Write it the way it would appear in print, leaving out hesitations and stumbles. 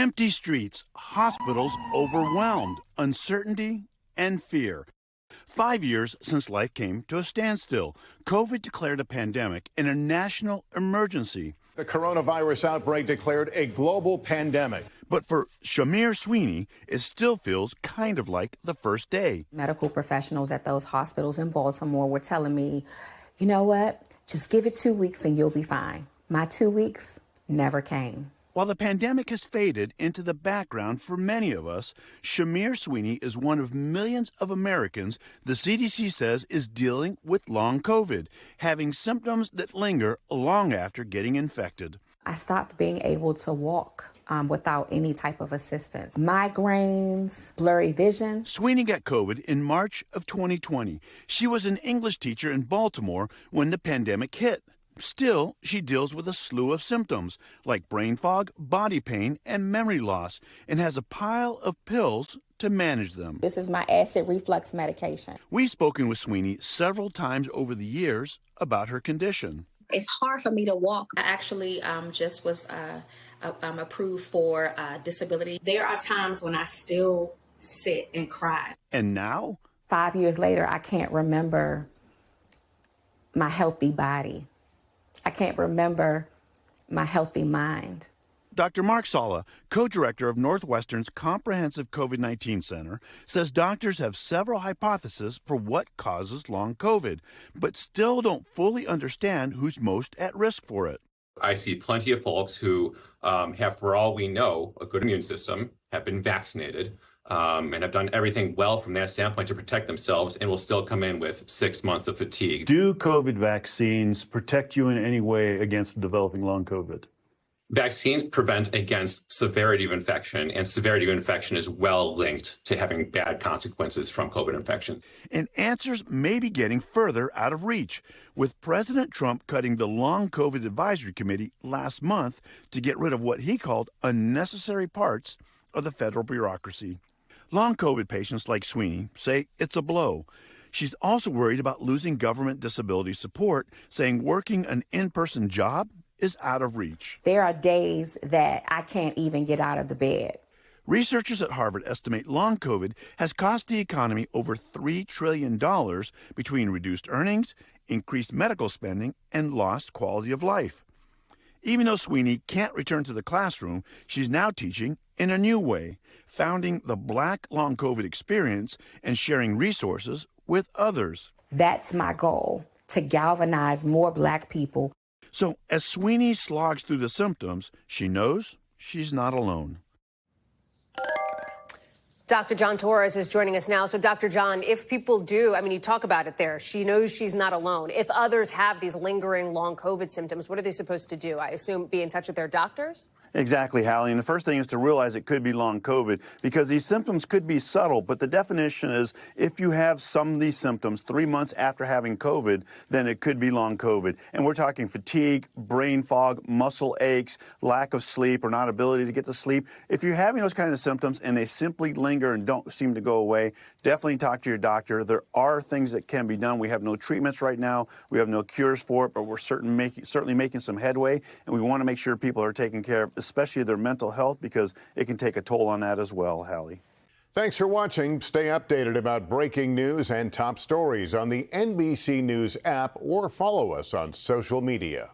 Empty streets, hospitals overwhelmed, uncertainty and fear. 5 years since life came to a standstill, COVID declared a pandemic and a national emergency. The coronavirus outbreak declared a global pandemic. But for Chimére Sweeney, it still feels kind of like the first day. Medical professionals at those hospitals in Baltimore were telling me, you know what, just give it 2 weeks and you'll be fine. My 2 weeks never came. While the pandemic has faded into the background for many of us, Chimére Sweeney is one of millions of Americans the CDC says is dealing with long COVID, having symptoms that linger long after getting infected. I stopped being able to walk without any type of assistance. Migraines, blurry vision. Sweeney got COVID in March of 2020. She was an English teacher in Baltimore when the pandemic hit. Still, she deals with a slew of symptoms like brain fog, body pain, and memory loss, and has a pile of pills to manage them. This is my acid reflux medication. We've spoken with Sweeney several times over the years about her condition. It's hard for me to walk. I actually just was approved for disability. There are times when I still sit and cry. And now? 5 years later, I can't remember my healthy body. I can't remember my healthy mind. Dr. Mark Sala, co-director of Northwestern's Comprehensive COVID-19 Center, says doctors have several hypotheses for what causes long COVID, but still don't fully understand who's most at risk for it. I see plenty of folks who have, for all we know, a good immune system, have been vaccinated, and have done everything well from that standpoint to protect themselves, and will still come in with 6 months of fatigue. Do COVID vaccines protect you in any way against developing long COVID? Vaccines prevent against severity of infection, and severity of infection is well linked to having bad consequences from COVID infection. And answers may be getting further out of reach, with President Trump cutting the Long COVID Advisory Committee last month to get rid of what he called unnecessary parts of the federal bureaucracy. Long COVID patients like Sweeney say it's a blow. She's also worried about losing government disability support, saying working an in-person job is out of reach. There are days that I can't even get out of the bed. Researchers at Harvard estimate long COVID has cost the economy over $3 trillion between reduced earnings, increased medical spending, and lost quality of life. Even though Sweeney can't return to the classroom, she's now teaching in a new way, founding the Black Long COVID Experience and sharing resources with others. That's my goal, to galvanize more Black people. So as Sweeney slogs through the symptoms, she knows she's not alone. Dr. John Torres is joining us now. So, Dr. John, if people do, you talk about it there. She knows she's not alone. If others have these lingering long COVID symptoms, what are they supposed to do? I assume be in touch with their doctors? Exactly, Hallie. And the first thing is to realize it could be long COVID, because these symptoms could be subtle, but the definition is if you have some of these symptoms 3 months after having COVID, then it could be long COVID. And we're talking fatigue, brain fog, muscle aches, lack of sleep or not ability to get to sleep. If you're having those kinds of symptoms and they simply linger and don't seem to go away, definitely talk to your doctor. There are things that can be done. We have no treatments right now. We have no cures for it, but we're certainly making some headway, and we want to make sure people are taken care of, especially their mental health, because it can take a toll on that as well, Hallie. Thanks for watching. Stay updated about breaking news and top stories on the NBC News app, or follow us on social media.